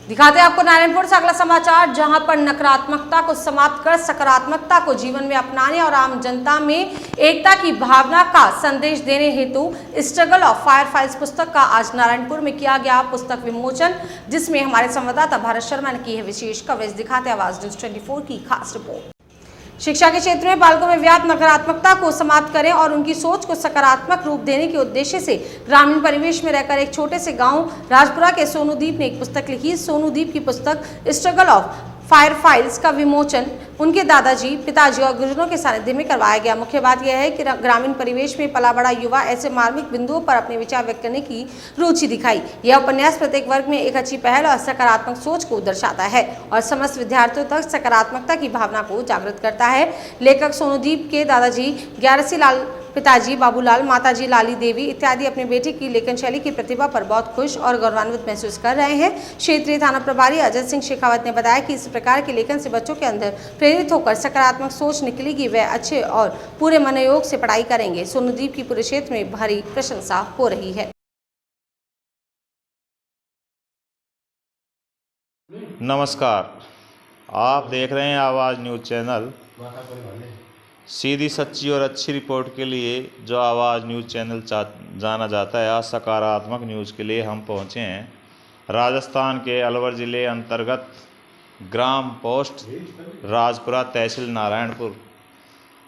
दिखाते हैं आपको नारायणपुर से अगला समाचार, जहां पर नकारात्मकता को समाप्त कर सकारात्मकता को जीवन में अपनाने और आम जनता में एकता की भावना का संदेश देने हेतु स्ट्रगल ऑफ फायर फाइल्स पुस्तक का आज नारायणपुर में किया गया पुस्तक विमोचन, जिसमें हमारे संवाददाता भारत शर्मा ने की है विशेष कवरेज। दिखाते आवाज न्यूज 24 की खास रिपोर्ट। शिक्षा के क्षेत्र में बालकों में व्याप्त नकारात्मकता को समाप्त करें और उनकी सोच को सकारात्मक रूप देने के उद्देश्य से ग्रामीण परिवेश में रहकर एक छोटे से गांव राजपुरा के सोनूदीप ने एक पुस्तक लिखी। सोनूदीप की पुस्तक स्ट्रगल ऑफ फायर फाइल्स का विमोचन उनके दादाजी, पिताजी और गुरुजनों के सानिध्य में करवाया गया। मुख्य बात यह है कि ग्रामीण परिवेश में पला बड़ा युवा ऐसे मार्मिक बिंदुओं पर अपने विचार व्यक्त करने की रुचि दिखाई। यह उपन्यास प्रत्येक वर्ग में एक अच्छी पहल और सकारात्मक सोच को दर्शाता है और समस्त विद्यार्थियों तक सकारात्मकता की भावना को जागृत करता है। लेखक सोनूदीप के दादाजी ग्यारसी लाल, पिताजी बाबूलाल, माताजी लाली देवी इत्यादि अपनी बेटी की लेखन शैली की प्रतिभा पर बहुत खुश और गौरवान्वित महसूस कर रहे हैं। क्षेत्रीय थाना प्रभारी अजय सिंह शेखावत ने बताया कि इस प्रकार के लेखन से बच्चों के अंदर प्रेरित होकर सकारात्मक सोच निकलेगी, वे अच्छे और पूरे मनोयोग से पढ़ाई करेंगे। सोनूदीप की पूरे क्षेत्र में भारी प्रशंसा हो रही है। नमस्कार, आप देख रहे हैं आवाज़ न्यूज़ चैनल। सीधी, सच्ची और अच्छी रिपोर्ट के लिए जो आवाज़ न्यूज़ चैनल जाना जाता है, आज सकारात्मक न्यूज़ के लिए हम पहुंचे हैं राजस्थान के अलवर ज़िले अंतर्गत ग्राम पोस्ट राजपुरा, तहसील नारायणपुर।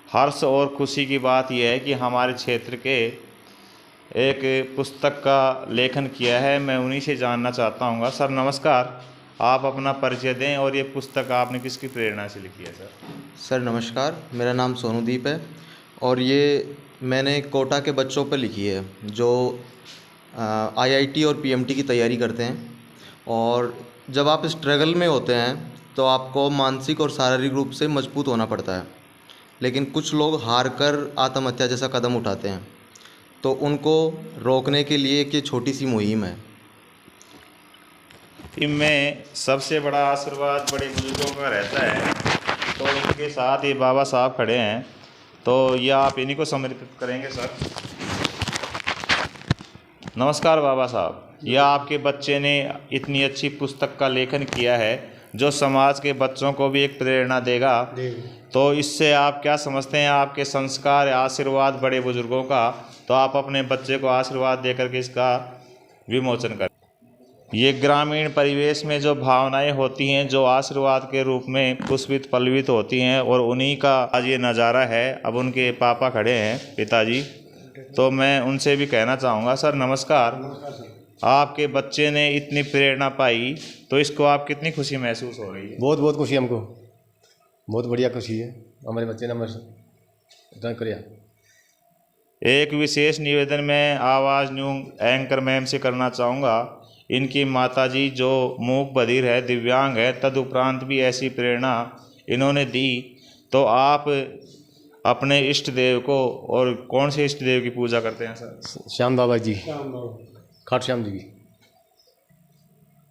हर्ष और खुशी की बात यह है कि हमारे क्षेत्र के एक पुस्तक का लेखन किया है। मैं उन्हीं से जानना चाहता हूँ। सर नमस्कार, आप अपना परिचय दें और ये पुस्तक आपने किसकी प्रेरणा से लिखी है? सर नमस्कार, मेरा नाम सोनूदीप है और ये मैंने कोटा के बच्चों पर लिखी है जो आईआईटी और पीएमटी की तैयारी करते हैं। और जब आप स्ट्रगल में होते हैं तो आपको मानसिक और शारीरिक रूप से मजबूत होना पड़ता है, लेकिन कुछ लोग हार कर आत्महत्या जैसा कदम उठाते हैं, तो उनको रोकने के लिए एक ये छोटी सी मुहिम है। इनमें सबसे बड़ा आशीर्वाद बड़े बुजुर्गों का रहता है, तो इनके साथ ये बाबा साहब खड़े हैं, तो ये आप इन्हीं को समर्पित करेंगे। सर नमस्कार बाबा साहब, यह आपके बच्चे ने इतनी अच्छी पुस्तक का लेखन किया है जो समाज के बच्चों को भी एक प्रेरणा देगा, तो इससे आप क्या समझते हैं? आपके संस्कार, आशीर्वाद बड़े बुजुर्गों का, तो आप अपने बच्चे को आशीर्वाद देकर के इसका विमोचन करें। ये ग्रामीण परिवेश में जो भावनाएं होती हैं, जो आशीर्वाद के रूप में पुष्पित पल्लवित होती हैं, और उन्हीं का आज ये नज़ारा है। अब उनके पापा खड़े हैं, पिताजी, तो मैं उनसे भी कहना चाहूँगा। सर नमस्कार, आपके बच्चे ने इतनी प्रेरणा पाई, तो इसको आप कितनी खुशी महसूस हो रही है? बहुत बहुत खुशी, हमको बहुत बढ़िया खुशी है। हमारे बच्चे ने हमारे करिया। एक विशेष निवेदन मैं आवाज़ न्यूज़ एंकर मैम से करना चाहूँगा। इनकी माताजी जो मूक बधिर है, दिव्यांग है, तदुपरांत भी ऐसी प्रेरणा इन्होंने दी, तो आप अपने इष्ट देव को, और कौन से इष्ट देव की पूजा करते हैं सर? श्याम बाबा जी, खाट श्याम जी की।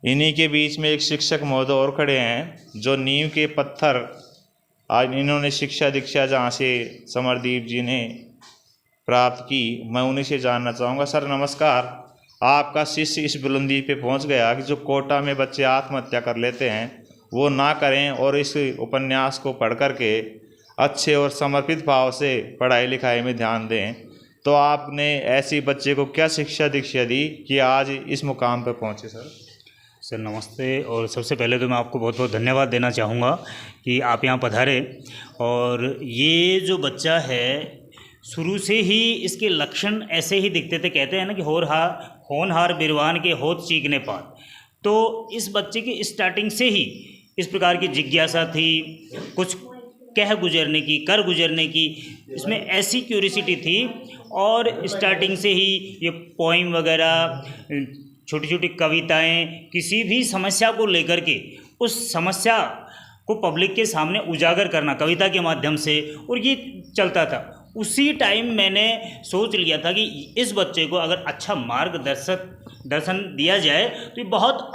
इन्हीं के बीच में एक शिक्षक महोदय और खड़े हैं जो नींव के पत्थर आज इन्होंने शिक्षा दीक्षा जहाँ से समरदीप जी ने प्राप्त की, मैं उन्हीं से जानना चाहूँगा। सर नमस्कार, आपका शिष्य इस बुलंदी पे पहुंच गया कि जो कोटा में बच्चे आत्महत्या कर लेते हैं वो ना करें, और इस उपन्यास को पढ़ कर के अच्छे और समर्पित भाव से पढ़ाई लिखाई में ध्यान दें, तो आपने ऐसी बच्चे को क्या शिक्षा दीक्षा दी कि आज इस मुकाम पर पहुंचे? सर नमस्ते, और सबसे पहले तो मैं आपको बहुत बहुत धन्यवाद देना चाहूँगा कि आप यहाँ पधारे। और ये जो बच्चा है, शुरू से ही इसके लक्षण ऐसे ही दिखते थे। कहते हैं ना कि होनहार बिरवान के होत चीखने पार, तो इस बच्चे की स्टार्टिंग से ही इस प्रकार की जिज्ञासा थी, कुछ कह गुजरने की, कर गुजरने की, इसमें ऐसी क्यूरियोसिटी थी। और स्टार्टिंग से ही ये पोइम वगैरह, छोटी छोटी कविताएं, किसी भी समस्या को लेकर के उस समस्या को पब्लिक के सामने उजागर करना कविता के माध्यम से, और ये चलता था। उसी टाइम मैंने सोच लिया था कि इस बच्चे को अगर अच्छा मार्गदर्शन दिया जाए तो ये बहुत